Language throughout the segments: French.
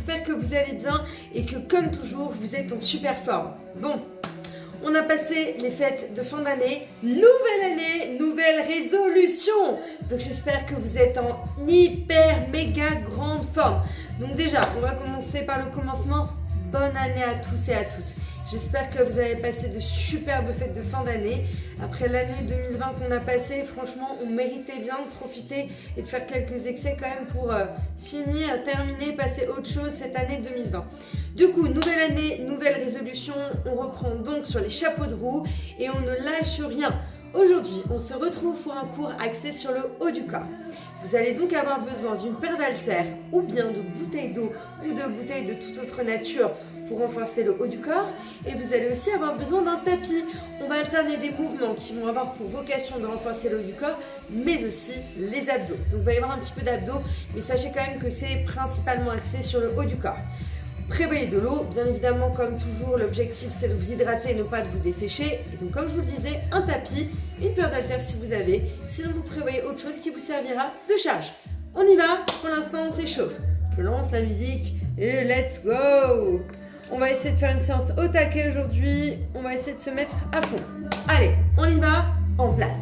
j'espère que vous allez bien et que comme toujours, vous êtes en super forme. Bon, on a passé les fêtes de fin d'année, nouvelle résolution. Donc j'espère que vous êtes en hyper méga grande forme. Donc déjà, on va commencer par le commencement. Bonne année à tous et à toutes. J'espère que vous avez passé de superbes fêtes de fin d'année. Après l'année 2020 qu'on a passée, franchement, on méritait bien de profiter et de faire quelques excès quand même pour finir, terminer, passer autre chose cette année 2020. Du coup, nouvelle année, nouvelle résolution. On reprend donc sur les chapeaux de roue et on ne lâche rien. Aujourd'hui, on se retrouve pour un cours axé sur le haut du corps. Vous allez donc avoir besoin d'une paire d'haltères ou bien de bouteilles d'eau ou de bouteilles de toute autre nature pour renforcer le haut du corps. Et vous allez aussi avoir besoin d'un tapis. On va alterner des mouvements qui vont avoir pour vocation de renforcer le haut du corps, mais aussi les abdos. Donc il va y avoir un petit peu d'abdos, mais sachez quand même que c'est principalement axé sur le haut du corps. Prévoyez de l'eau, bien évidemment comme toujours, l'objectif c'est de vous hydrater et non pas de vous dessécher. Et donc comme je vous le disais, un tapis, une paire d'haltères si vous avez, sinon vous prévoyez autre chose qui vous servira de charge. On y va, pour l'instant on s'échauffe. Je lance la musique et let's go! On va essayer de faire une séance au taquet aujourd'hui, on va essayer de se mettre à fond. Allez, on y va, en place.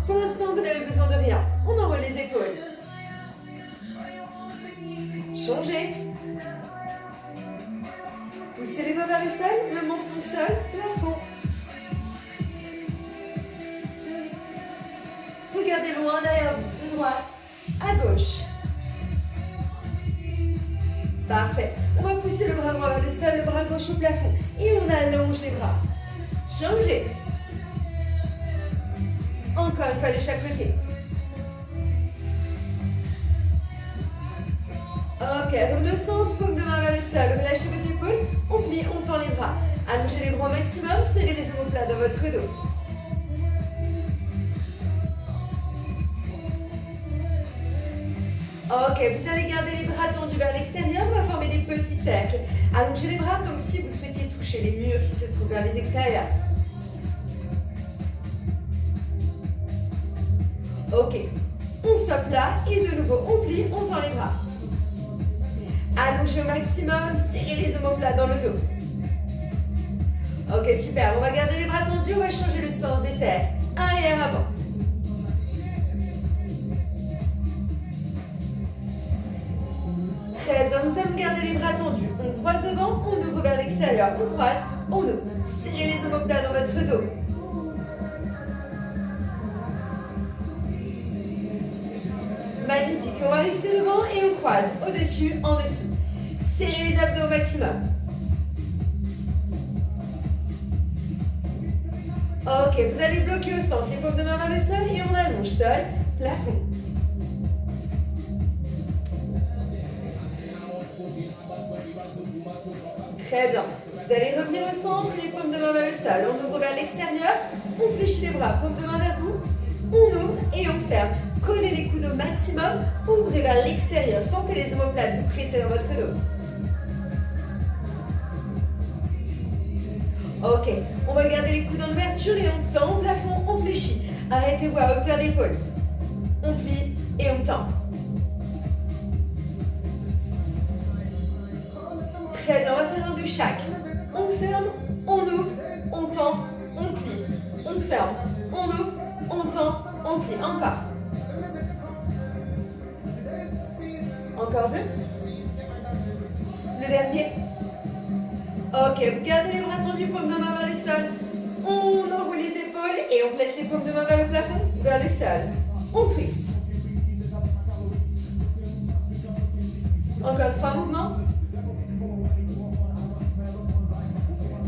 Pour l'instant vous n'avez besoin de rien, on enroule les épaules. Changez. Poussez les doigts vers le sol, le menton sol, plafond. Regardez loin derrière vous, de droite, à gauche. Parfait. On va pousser le bras droit vers le sol, le bras gauche au plafond. Et on allonge les bras. Changez. Encore une fois de chaque côté. Ok, revenez au centre, paume de main vers le sol. Relâchez vos épaules, on plie, on tend les bras. Allongez les bras au maximum, serrez les omoplates dans votre dos. Ok, vous allez garder les bras tendus vers l'extérieur, on va former des petits cercles. Allongez les bras comme si vous souhaitiez toucher les murs qui se trouvent vers les extérieurs. Ok, on stoppe là et de nouveau on plie, on tend les bras. Allongez au maximum, serrez les omoplates dans le dos. Ok, super, on va garder les bras tendus, on va changer le sens des cercles. Arrière, avant. Très bien, nous allons garder les bras tendus. On croise devant, on ouvre vers l'extérieur. On croise, on ouvre. Serrez les omoplates dans votre dos. Magnifique, on va rester devant et on croise. Au-dessus, en dessous. Serrez les abdos au maximum. Ok, vous allez bloquer au centre. Les paumes de main vers le sol et on allonge. Sol, plafond. Très bien. Vous allez revenir au centre, les paumes de main vers le sol. On ouvre vers l'extérieur, on fléchit les bras, paumes de main vers vous. On ouvre et on ferme. Collez les coudes au maximum, ouvrez vers l'extérieur. Sentez les omoplates se presser dans votre dos. Ok, on va garder les coudes en ouverture et on tend au plafond, on fléchit. Arrêtez-vous à hauteur d'épaule. On plie et on tend. Très bien, on va faire un de chaque. On ferme, on ouvre, on tend, on plie. On ferme, on ouvre, on tend, on plie. Encore. Encore deux. Le dernier. Ok, vous gardez les bras tendus, paumes de main vers le sol. On enroule les épaules et on place les paumes de main vers le plafond, vers le sol. On twist. Encore 3 mouvements.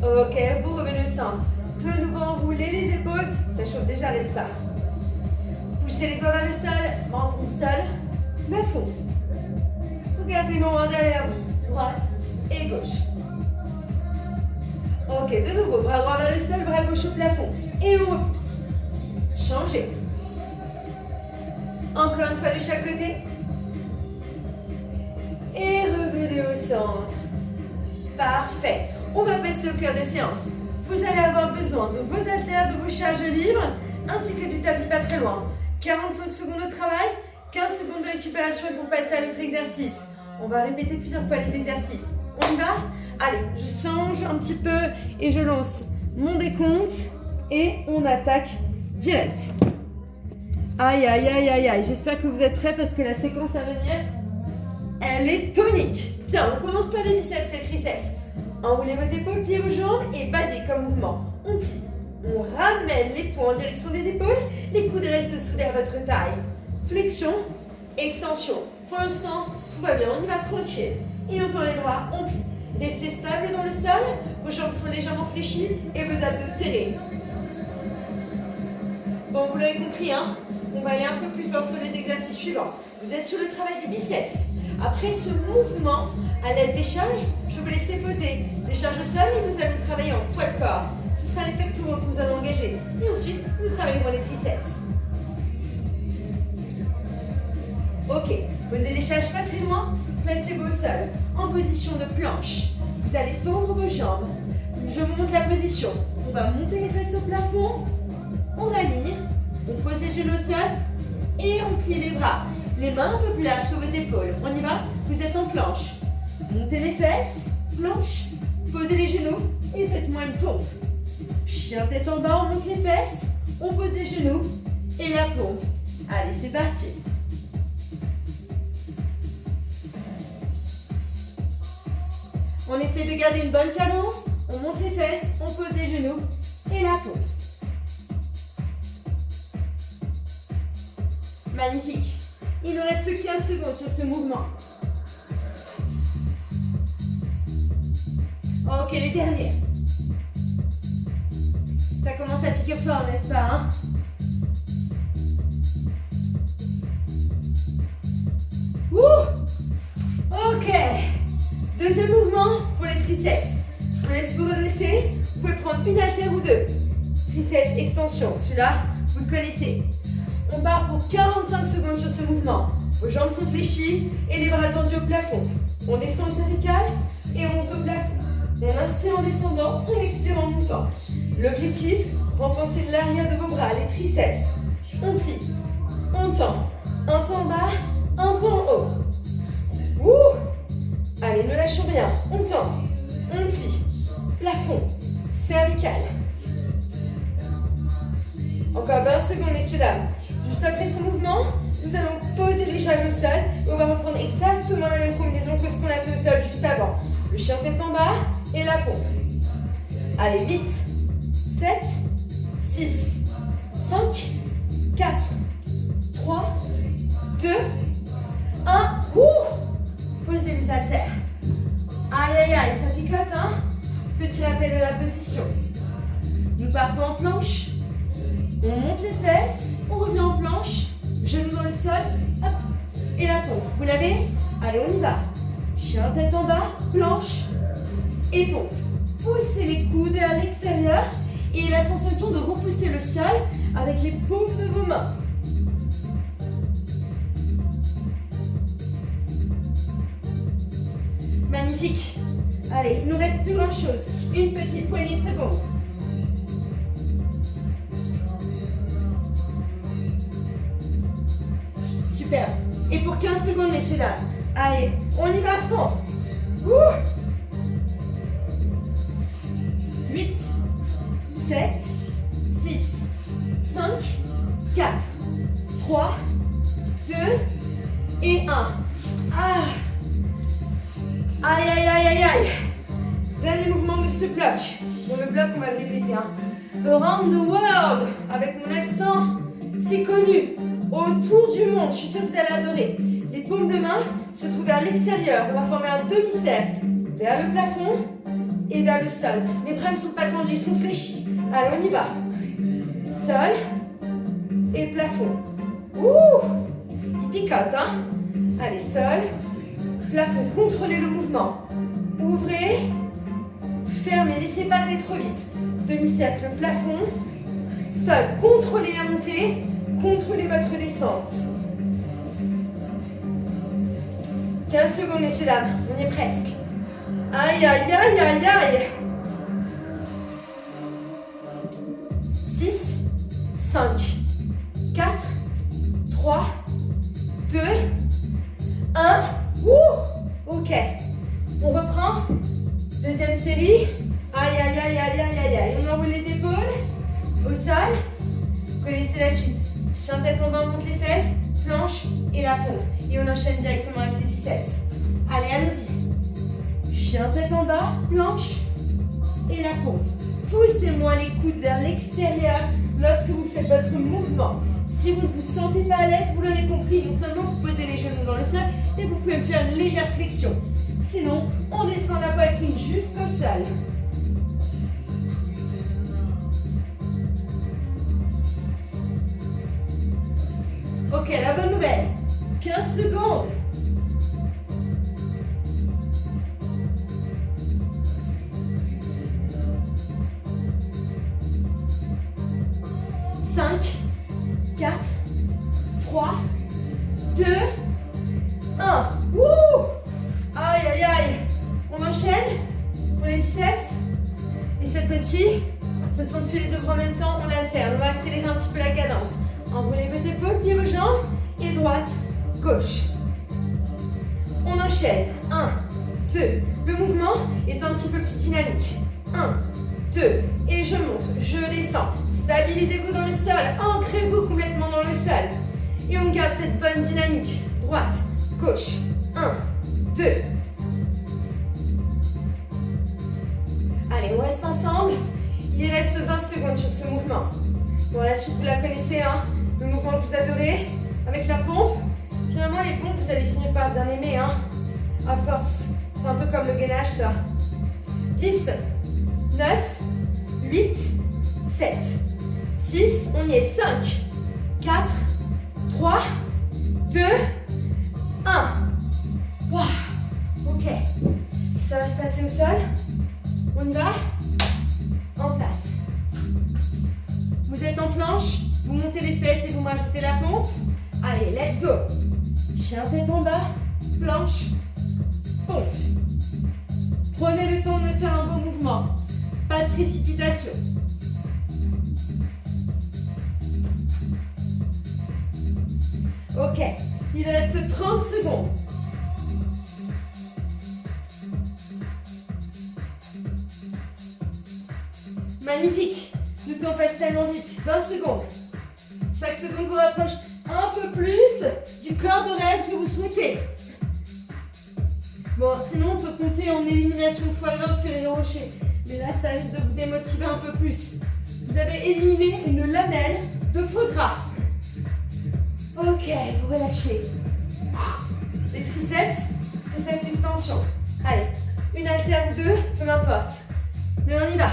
Ok, vous revenez au centre. De nouveau, enroulez les épaules. Ça chauffe déjà l'espace. Poussez les doigts vers le sol, menton sol, plafond. Regardez loin derrière vous, droite et gauche. Ok, de nouveau, bras droit vers le sol, bras gauche au plafond. Et on repousse. Changez. Encore une fois de chaque côté. Et revenez au centre. Parfait. On va passer au cœur de séance. Vous allez avoir besoin de vos haltères, de vos charges libres, ainsi que du tapis pas très loin. 45 secondes de travail, 15 secondes de récupération et pour passer à l'autre exercice. On va répéter plusieurs fois les exercices. On y va? Allez, je change un petit peu et je lance mon décompte et on attaque direct. Aïe, aïe, aïe, aïe, aïe. J'espère que vous êtes prêts parce que la séquence à venir, elle est tonique. Tiens, on commence par les biceps et triceps. Enroulez vos épaules, pliez vos jambes et basique comme mouvement. On plie. On ramène les poings en direction des épaules. Les coudes restent soudés à votre taille. Flexion, extension. Pour l'instant, tout va bien. On y va tranquille. Et on tend les bras, on plie. Restez stable dans le sol. Vos jambes sont légèrement fléchies et vos abdos serrés. Bon, vous l'avez compris, hein? On va aller un peu plus fort sur les exercices suivants. Vous êtes sur le travail des biceps. Après ce mouvement, à l'aide des charges, je vous laisse les poser. Des charges au sol et nous allons travailler en poids de corps. Ce sera les pectoraux que nous allons engager. Et ensuite, nous travaillerons les triceps. Ok, posez les charges pas très loin. Placez-vous au sol, en position de planche. Vous allez tendre vos jambes. Je vous montre la position. On va monter les fesses au plafond. On aligne. On pose les genoux au sol. Et on plie les bras. Les mains un peu plus larges que vos épaules. On y va? Vous êtes en planche. Montez les fesses. Planche. Posez les genoux. Et faites-moi une pompe. Chien tête en bas, on monte les fesses. On pose les genoux. Et la pompe. Allez, c'est parti. On essaie de garder une bonne cadence. On monte les fesses, on pose les genoux et la pompe. Magnifique. Il nous reste 15 secondes sur ce mouvement. Ok, les derniers. Ça commence à piquer fort, n'est-ce pas, hein? Ok. Deuxième mouvement pour les triceps. Je vous laisse vous redresser. Vous pouvez prendre une haltère ou deux. Triceps, extension. Celui-là, vous le connaissez. On part pour 45 secondes sur ce mouvement. Vos jambes sont fléchies et les bras tendus au plafond. On descend au cervical et on monte au plafond. On inspire en descendant, on expire en montant. L'objectif, renforcer l'arrière de vos bras, les triceps. On plie, on tend. Un temps bas, un temps haut. Allez, ne lâchons rien. On tend, on plie. Plafond, cervical. Encore 20 secondes, messieurs, dames. Juste après ce mouvement, nous allons poser les charges au sol et on va reprendre exactement la même combinaison que ce qu'on a fait au sol juste avant. Le chien tête en bas et la pompe. Allez, 8, 7, 6, 5, 4, 3, 2, 1. Posez les haltères. Aïe, aïe, aïe, ça picote, hein? Petit rappel de la position. Nous partons en planche. On monte les fesses. On revient en planche. Genoux dans le sol. Hop. Et la pompe. Vous l'avez? Allez, on y va. Chien tête en bas. Planche. Et pompe. Poussez les coudes à l'extérieur. Et la sensation de repousser le sol avec les paumes de vos mains. Magnifique. Allez, il ne nous reste plus grand chose. Une petite poignée de secondes. Super. Et pour 15 secondes, messieurs, dames. Allez, on y va à fond. 8, 7, 6, 5, 4, 3, 2 et 1. Aïe, aïe, aïe, aïe, aïe. Dernier mouvement de ce bloc. Bon, le bloc, on va le répéter. Around the world, avec mon accent si connu. Autour du monde, je suis sûre que vous allez adorer. Les paumes de main se trouvent vers l'extérieur. On va former un demi-cercle vers le plafond et vers le sol. Mes bras ne sont pas tendus, ils sont fléchis. Allez, on y va. Sol et plafond. Il picote, hein? Allez, sol, plafond. Contrôlez le mouvement. Ouvrez, fermez, laissez pas aller trop vite. Demi-cercle, plafond, sol. Contrôlez la montée. Contrôlez votre descente. 15 secondes, messieurs, dames. On y est presque. Aïe, aïe, aïe, aïe, aïe. 6, 5, 4, 3, 2, 1. Ok. On reprend. Deuxième série. Aïe, aïe, aïe, aïe, aïe, aïe, aïe. On enroule les épaules. Au sol. Vous connaissez la suite. Chien tête en bas, on monte les fesses. Planche et la pompe. Et on enchaîne directement avec les biceps. Allez, allons-y. Chien tête en bas, planche et la pompe. Poussez-moi les coudes vers l'extérieur lorsque vous faites votre mouvement. Si vous ne vous sentez pas à l'aise, vous l'aurez compris, non seulement vous posez les genoux dans le sol, mais vous pouvez me faire une légère flexion. Sinon, on descend la poitrine jusqu'au sol. Ok, la bonne nouvelle. 15 secondes. 5, 4, 3, 2, 1. Wouh! Aïe, aïe, aïe. On enchaîne pour les biceps. Et cette fois-ci, ce ne sont plus les deux bras en même temps, on l'alterne. On va accélérer un petit peu la cadence. Enroulez vos épaules, pliez vos jambes. Et droite, gauche. On enchaîne. 1, 2. Le mouvement est un petit peu plus dynamique. 1, 2. Et je monte, je descends. Stabilisez-vous dans le sol. Ancrez-vous complètement dans le sol. Et on garde cette bonne dynamique. Droite, gauche. 1, 2. Allez, on reste ensemble. Il reste 20 secondes sur ce mouvement. Bon, la suite, vous la connaissez, hein. Le mouvement que vous adorez. Avec la pompe. Finalement, les pompes, vous allez finir par bien aimer, hein. À force. C'est un peu comme le gainage, ça. 10, 9, 8, 7, 6, on y est. 5, 4, 3, 2, 1. Wow. Ok. Ça va se passer au sol. On y va. En place. Vous êtes en planche. Vous montez les fesses et vous rajoutez la pompe. Allez, let's go. Chien tête en bas. Planche. Pompe. Prenez le temps de faire un bon mouvement. Pas de précipitation. Ok. Il reste 30 secondes. Magnifique. Le temps passe tellement vite. 20 secondes. Chaque seconde vous rapproche un peu plus du corps de rêve que vous souhaitez. Bon, sinon on peut compter en élimination de foie gras ou de Ferrero Rocher. Mais là, ça risque de vous démotiver un peu plus. Vous avez éliminé une lamelle de foie gras. Ok, vous relâchez. Les triceps, triceps extension. Allez, une haltère ou deux, peu m'importe. Mais on y va.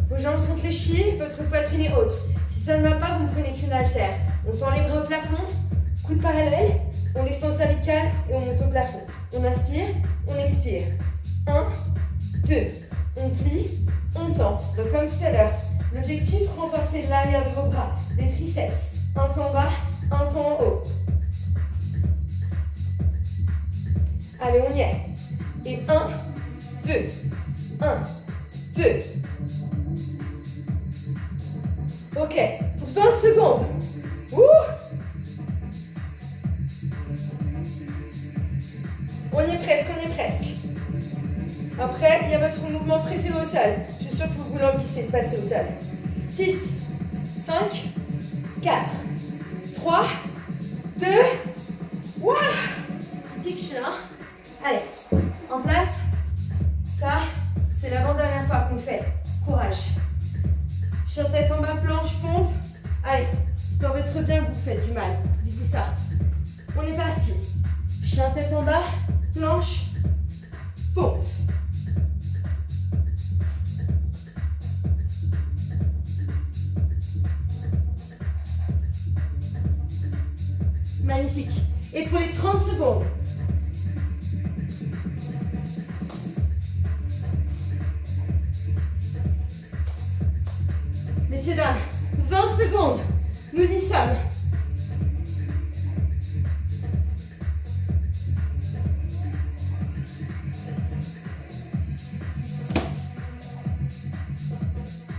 Vos jambes sont fléchies, votre poitrine est haute. Si ça ne va pas, vous ne prenez qu'une haltère. On tend les bras au plafond, coude parallèle, on descend au cervical et on monte au plafond. On inspire, on expire. 1, 2, on plie, on tend. Donc comme tout à l'heure, l'objectif, renforcer l'arrière de vos bras, les triceps. Un temps bas, un temps en haut. Allez, on y est. Et 1, 2, 1, 2. Ok, pour 20 secondes. Ouh! On y est presque, on y est presque. Après, il y a votre mouvement préféré au sol. Je suis sûre que vous languissez de passer au sol. 6, 5, 4, 3, 2, waouh! Pique, je suis là. Allez, en place. Ça, c'est l'avant-dernière fois qu'on le fait. Courage. Chien tête en bas, planche, pompe. Allez, pour votre bien, vous faites du mal. Dites-vous ça. On est parti. Chien tête en bas, planche, pompe. Magnifique. Et pour les 30 secondes. Messieurs, dames, 20 secondes. Nous y sommes.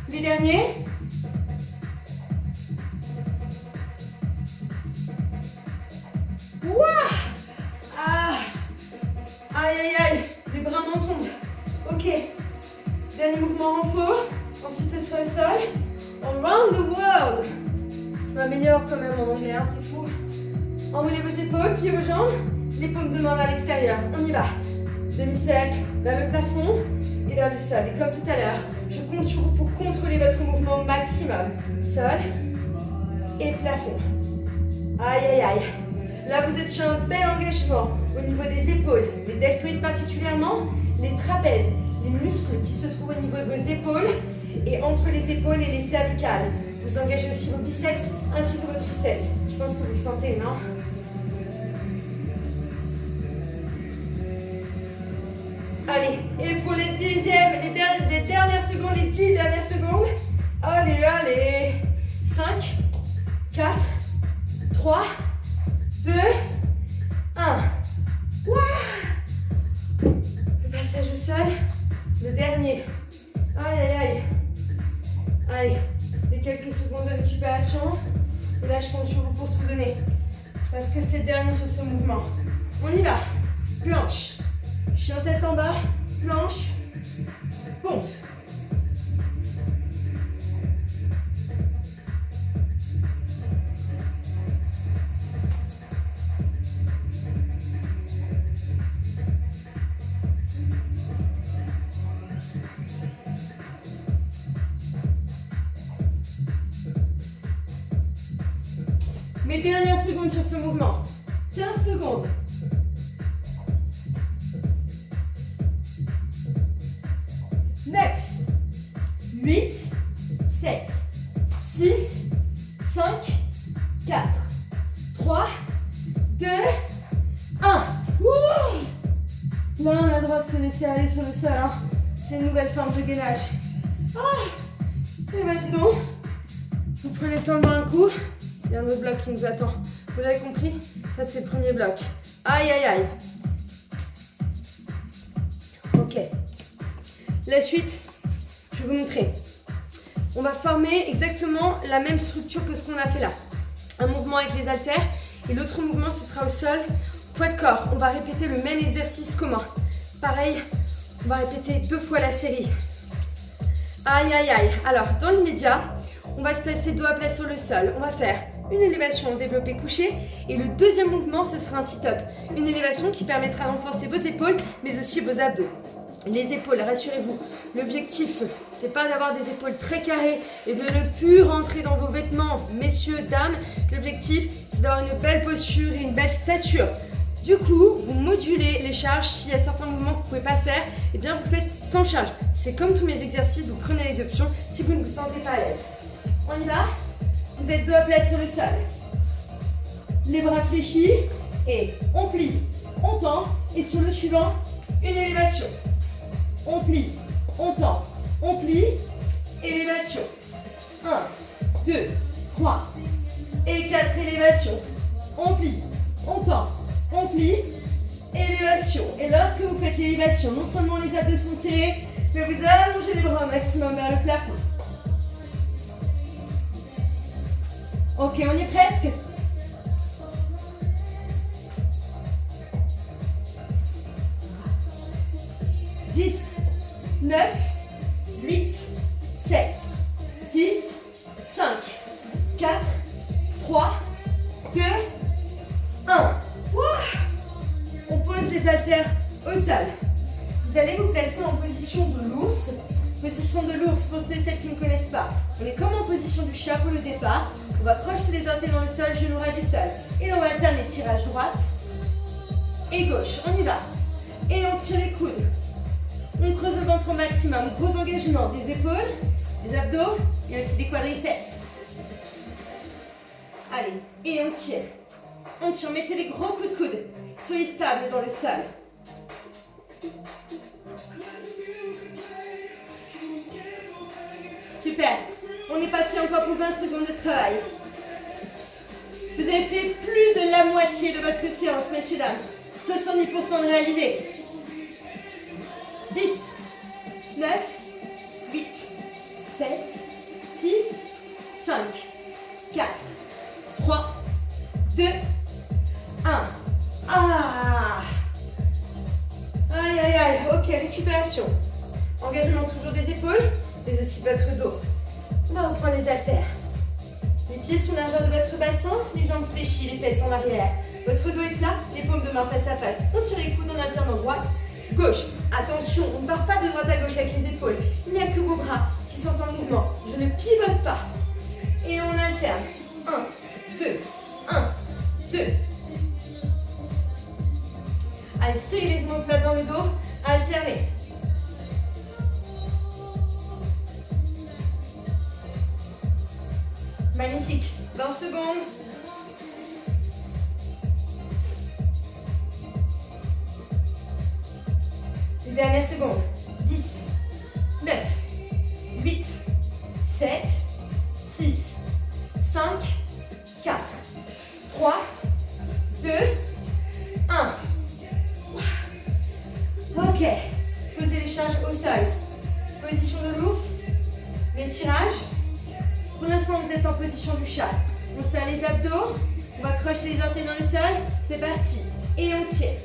Les derniers. Ouah! Ah! Aïe, aïe, aïe. Les bras m'en tombent. Ok. Dernier mouvement en faux. Ensuite, c'est sur le sol. Around the world. Je m'améliore quand même en anglais, hein, c'est fou. Enroulez vos épaules, pliez vos jambes. Les paumes de main vers l'extérieur. On y va. Demi-cercle vers le plafond et vers le sol. Et comme tout à l'heure, je compte sur vous pour contrôler votre mouvement maximum. Sol et plafond. Aïe, aïe, aïe. Là, vous êtes sur un bel engagement au niveau des épaules, les deltoïdes particulièrement, les trapèzes, les muscles qui se trouvent au niveau de vos épaules et entre les épaules et les cervicales. Vous engagez aussi vos biceps ainsi que vos triceps. Je pense que vous le sentez, non? Allez, et pour les dernières secondes, les 10 dernières secondes. Allez, allez. 5, 4, 3, 2, 1. Wouah! Le passage au sol. Le dernier. Aïe, aïe, aïe. Allez, les quelques secondes de récupération. Et là, je compte sur vous pour tout donner. Parce que c'est le dernier sur ce mouvement. On y va. Planche. Chien tête en bas. Planche. Pompe. Mes dernières secondes sur ce mouvement. 15 secondes. 9, 8, 7, 6, 5, 4, 3, 2, 1. Ouh! Là, on a le droit de se laisser aller sur le sol. Hein. C'est une nouvelle forme de gainage. Ah! Et vas-y donc. Vous prenez le temps de boire un coup. Il y a un autre bloc qui nous attend. Vous l'avez compris? Ça, c'est le premier bloc. Aïe, aïe, aïe. Ok. La suite, je vais vous montrer. On va former exactement la même structure que ce qu'on a fait là. Un mouvement avec les haltères et l'autre mouvement, ce sera au sol, poids de corps. On va répéter le même exercice commun. Pareil, on va répéter 2 fois la série. Aïe, aïe, aïe. Alors, dans l'immédiat, on va se placer dos à plat sur le sol. On va faire une élévation en développé couché. Et le deuxième mouvement, ce sera un sit-up. Une élévation qui permettra d'enforcer vos épaules, mais aussi vos abdos. Les épaules, rassurez-vous, l'objectif, c'est pas d'avoir des épaules très carrées et de ne plus rentrer dans vos vêtements, messieurs, dames. L'objectif, c'est d'avoir une belle posture et une belle stature. Du coup, vous modulez les charges. S'il y a certains mouvements que vous ne pouvez pas faire, eh bien vous faites sans charge. C'est comme tous mes exercices, vous prenez les options si vous ne vous sentez pas à l'aise. On y va? Vous êtes dos à plat sur le sol. Les bras fléchis et on plie, on tend et sur le suivant, une élévation. On plie, on tend, on plie, élévation. 1, 2, 3 et 4 élévations. On plie, on tend, on plie, élévation. Et lorsque vous faites l'élévation, non seulement les abdos sont serrés, mais vous allongez les bras au maximum vers le plafond. Ok, on y est presque. 10, 9, 8, 7, 6, 5, 4, 3, 2, 1. On pose les haltères au sol. Vous allez vous placer en position de l'ours. Position de l'ours, pour celles qui ne connaissent pas. On est comme en position du chapeau au départ. On va projeter les orteils dans le sol, genoux ras du sol. Et on va alterner tirage droite et gauche. On y va. Et on tire les coudes. On creuse le ventre au maximum. Gros engagement des épaules, des abdos et aussi des quadriceps. Allez, et on tire. On tire, mettez les gros coups de coude. Soyez stable dans le sol. Super. On est parti encore pour 20 secondes de travail. Vous avez fait plus de la moitié de votre séance, messieurs, dames. 70% de réalisé. 10, 9, 8, 7, 6, 5, 4, 3, 2, 1. Ah! respiration. Engagement toujours des épaules, mais aussi de votre dos. On va reprendre les haltères. Les pieds sont largeur de votre bassin, les jambes fléchies, les fesses en arrière. Votre dos est plat, les paumes de main face à face. On tire les coudes en alternant droite, gauche. Attention, on ne part pas de droite à gauche avec les épaules. Il n'y a que vos bras qui sont en mouvement. Je ne pivote pas. Et on alterne. 1, 2, 1, 2. Allez, serrez les omoplates dans le dos. Alternez. Magnifique. 20 secondes. Les dernières secondes. 10, 9, 8, 7, 6, 5, 4, 3, 2, 1. Ok. Posez les charges au sol. Position de l'ours. L'étirage. Pour l'instant, vous êtes en position du chat. On serre les abdos. On va crocheter les orteils dans le sol. C'est parti. Et on tire.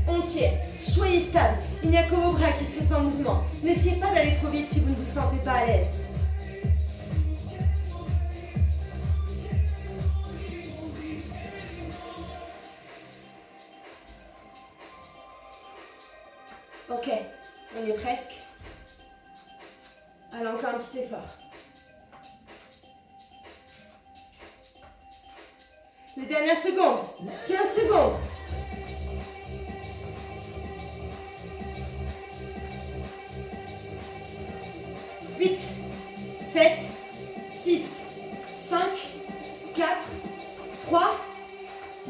On tire. Soyez stable. Il n'y a que vos bras qui sont en mouvement. N'essayez pas d'aller trop vite si vous ne vous sentez pas à l'aise. Ok, on est presque. Allez, encore un petit effort. Les dernières secondes. 15 secondes. Huit, 7, 6, 5, 4, 3,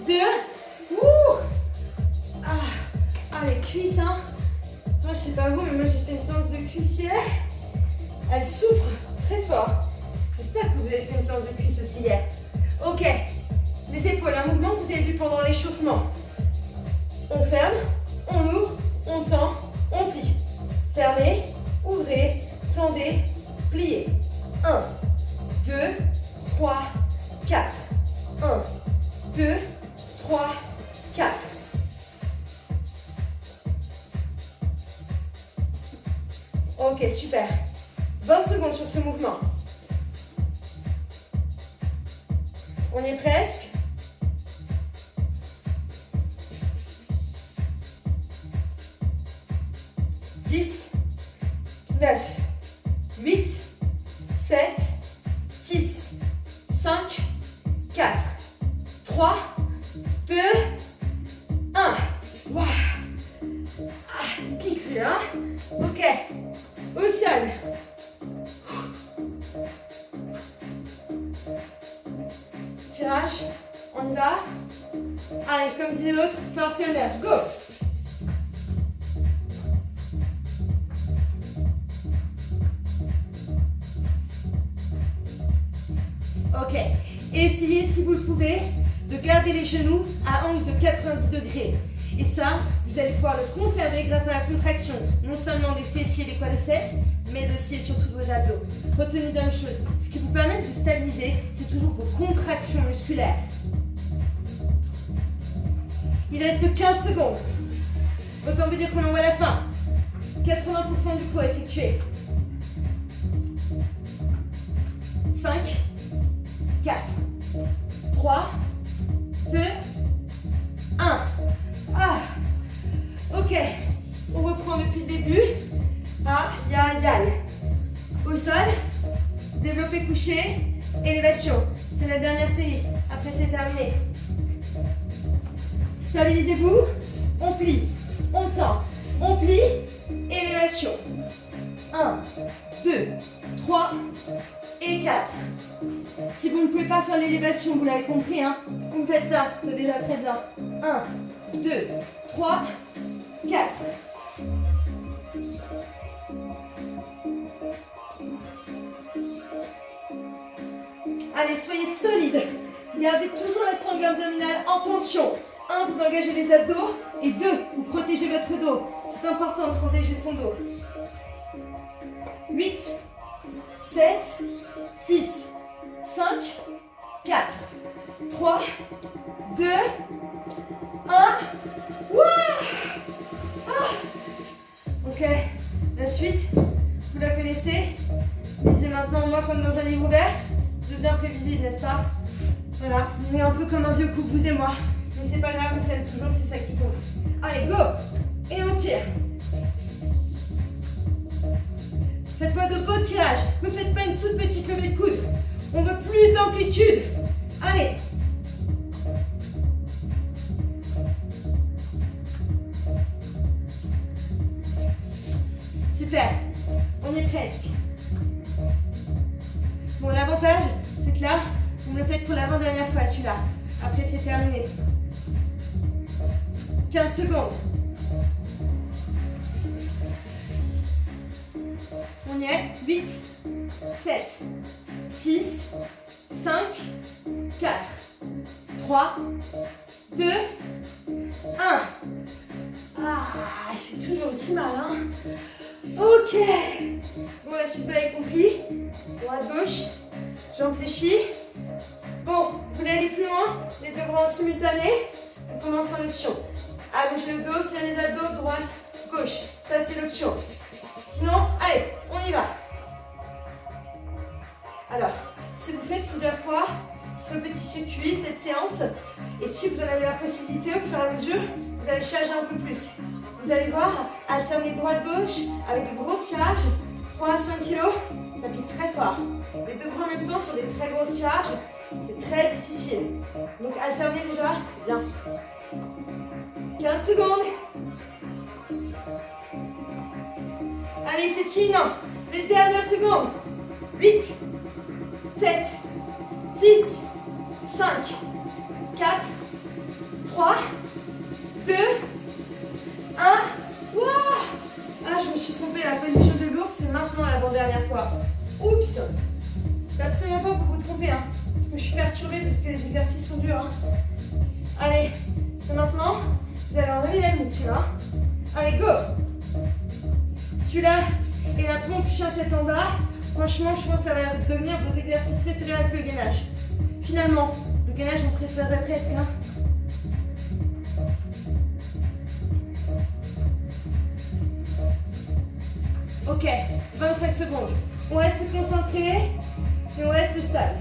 2. Ah, les cuisses, hein. Moi, je sais pas vous, mais moi, j'ai fait une séance de cuissière. Elle souffre très fort. J'espère que vous avez fait une séance de cuisse aussi hier. Ok. Les épaules, un mouvement que vous avez vu pendant l'échauffement. On ferme, on ouvre, on tend, on plie. Fermez, ouvrez, tendez, pliez. 1, 2, 3, 4. 1, 2, 3, 4. Ok, super. 20 secondes sur ce mouvement. On y est presque. 10, 9, 8, 7, 6, 5, 4, 3, 2, 1. Waouh. Pique là. Ok. Au sol. Tirage. On y va. Allez, comme disait l'autre, force et honneur. Go. Ok. Essayez, si vous le pouvez, de garder les genoux à angle de 90 degrés. Et ça, vous allez pouvoir le conserver grâce à la contraction, non seulement des fessiers et des quadriceps, mais aussi et surtout de vos abdos. Retenez d'une chose, ce qui vous permet de vous stabiliser, c'est toujours vos contractions musculaires. Il reste 15 secondes. Autant vous dire qu'on envoie la fin. 80% du poids effectué. 5, 4, 3, 2, 1. Ah, ok. On reprend depuis le début. Ah, aïe. Au sol, développé couché, élévation. C'est la dernière série. Après, c'est terminé. Stabilisez-vous. On plie, on tend, on plie, élévation. 1, 2, 3 et 4. Si vous ne pouvez pas faire l'élévation, vous l'avez compris, hein, vous faites ça, c'est déjà très bien. 1, 2, 3, 4. Allez, soyez solide. Gardez toujours la sangle abdominale en tension. 1, vous engagez les abdos. Et 2, vous protégez votre dos. C'est important de protéger son dos. 8, 7, 6, 5, 4, 3, 2, 1. Wouah! Ah. Ok. suite, vous la connaissez. Lisez maintenant moi comme dans un livre ouvert. Je deviens prévisible, n'est-ce pas? Voilà, on est un peu comme un vieux couple, vous et moi. Mais c'est pas grave, on s'aime toujours, c'est ça qui compte. Allez, go! Et on tire. Faites pas de beaux tirages. Ne faites pas une toute petite levée de coude. On veut plus d'amplitude. Allez. Super. On y est presque. Bon, l'avantage, c'est que là, vous me le faites pour l'avant-dernière fois, celui-là. Après, c'est terminé. 15 secondes. On y est. 8, 7, 6, 5, 4, 3, 2, 1. Ah, il fait toujours aussi mal, hein? Ok. Bon, la suite, vous l'avez compris. Droite, gauche. J'amplifie. Bon, vous voulez aller plus loin? Les deux bras en simultané. On commence en option. Allongez le dos, serrez les abdos, droite, gauche. Ça, c'est l'option. Sinon, allez, on y va. Alors, si vous faites plusieurs fois ce petit circuit, cette séance, et si vous en avez la possibilité au fur et à mesure, vous allez charger un peu plus. Vous allez voir, alterner droite-gauche avec de gros charges, 3 à 5 kg, ça pique très fort. Les deux bras en même temps sur des très grosses charges, c'est très difficile. Donc alternez déjà, bien. 15 secondes. Allez, c'est chill. Les dernières secondes. 8, 7, 6, 5, 4, 3, 2, 1. Wow. Ah, je me suis trompée. La position de l'ours, c'est maintenant l'avant-dernière fois. Oups. C'est absolument pas pour vous tromper. Hein, parce que je suis perturbée parce que les exercices sont durs. Hein. Allez, c'est maintenant. Vous allez enlever la ligne, celui-là. Allez, go. Celui-là et la pompe chien tête en bas. Franchement, je pense que ça va devenir vos exercices préférés avec le gainage. Finalement, le gainage, vous préférez presque. Hein. Ok, 25 secondes. On reste concentré et on reste stable.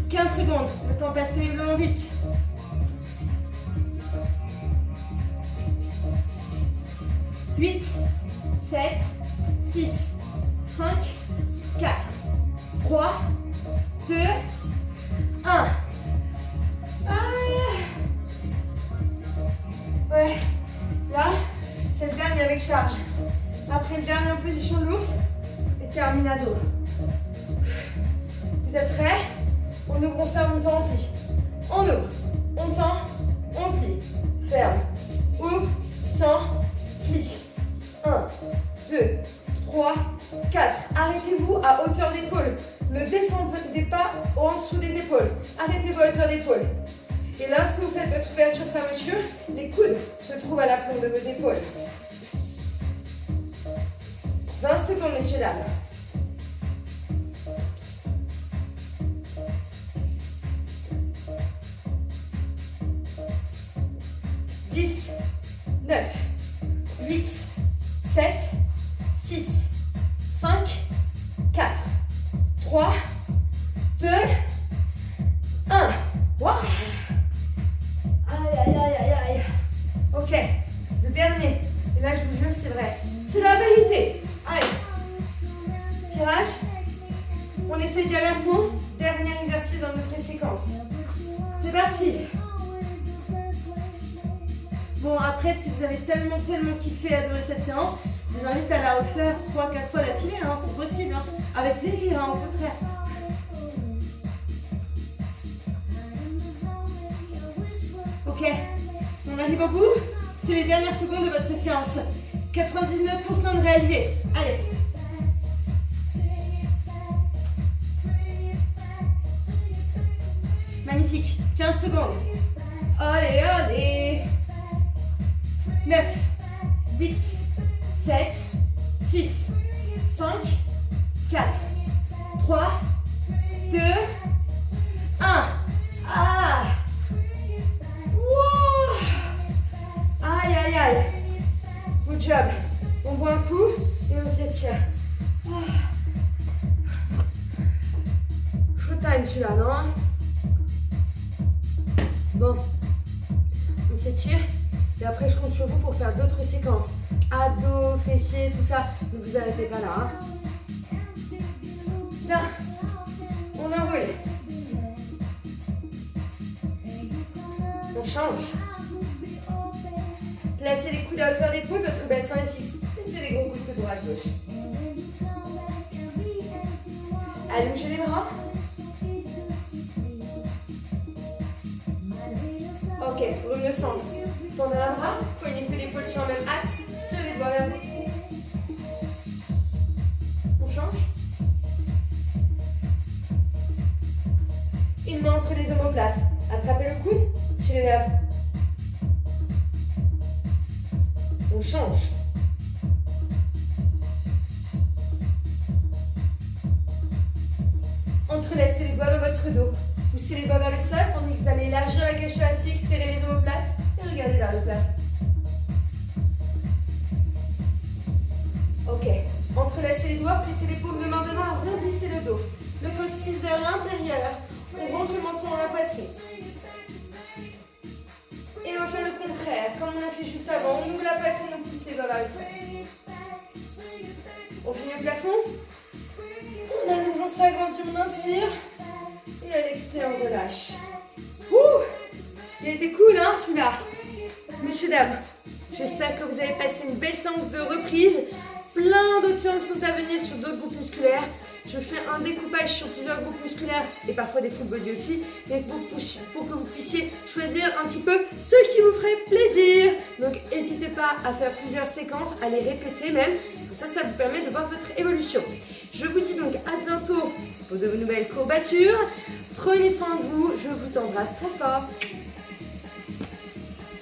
« 15 secondes, le temps passe terriblement vite. 8, 7, 6, 5, 4, 3, 2, 1. Ouais, là, c'est le dernier avec charge. Après le dernier en position de l'ours, et terminado. Vous êtes prêts? On ouvre, on ferme, on tend, on plie. On ouvre, on tend, on plie. Ferme, ouvre, tend, plie. 1, 2, 3, 4. Arrêtez-vous à hauteur d'épaule. Ne descendez pas en dessous des épaules. Arrêtez-vous à hauteur d'épaule. Et lorsque vous faites votre ouverture-fermeture, les coudes se trouvent à la pointe de vos épaules. 20 secondes, messieurs, dames. 10, 9, 8, 7, 6, 5, 4, 3, 2, 1. Wow. Aïe, aïe, aïe, aïe, aïe. Ok, le dernier. Et là, je vous jure, c'est vrai. C'est la vérité. Allez. Tirage. On essaie d'y aller à fond. Dernier exercice dans notre séquence. C'est parti. Bon, après, si vous avez tellement kiffé et adoré cette séance, je vous invite à la refaire 3-4 fois d'affilée. Hein, c'est possible. Hein, avec plaisir, hein, au contraire. Ok, on arrive au bout. C'est les dernières secondes de votre séance. 99% de réalisé. Allez. Magnifique. 15 secondes. Allez, allez. 9, 8, 7, 6, 5, 4, 3, 2, 1. Ah. job. On boit un coup et on s'étire. Showtime celui-là, non? Bon, on s'étire et après je compte sur vous pour faire d'autres séquences. Abdos, fessiers, tout ça. Ne vous arrêtez pas là. Hein. Là, on enroule. On change. Placez les coudes à hauteur d'épaule, votre bassin est fixe. Mettez des gros coups de bras à gauche. Allongez les bras. Ok, revenez au centre. Tendez un bras, poignez que l'épaule sur le même axe, tirez les doigts vers vous. On change. Une main entre les omoplates. Attrapez le coude, tirez vers vous. On change. Entrelacez les doigts dans votre dos. Poussez les doigts vers le sol, tandis que vous allez élargir la cage thoracique, serrer les omoplates et regardez vers le plafond. Ok. Entrelacez les doigts, plissez les paumes de main, arrondissez le dos. Le coccyx vers l'intérieur. On rentre le menton dans la poitrine. Et on fait le contraire, comme on a fait juste avant. On ouvre la poitrine, on pousse les doigts vers le sol. On finit le plafond. On allonge, on s'agrandit, on inspire. Et à l'extérieur, on relâche. Ouh! Il a été cool, hein, celui-là. Messieurs, dames, j'espère que vous avez passé une belle séance de reprise. Plein d'autres séances sont à venir sur d'autres groupes musculaires. Je fais un découpage sur plusieurs groupes musculaires et parfois des full body aussi, mais pour que vous puissiez choisir un petit peu ce qui vous ferait plaisir. Donc n'hésitez pas à faire plusieurs séquences, à les répéter même. Ça vous permet de voir votre évolution. Je vous dis donc à bientôt pour de nouvelles courbatures. Prenez soin de vous, je vous embrasse très fort.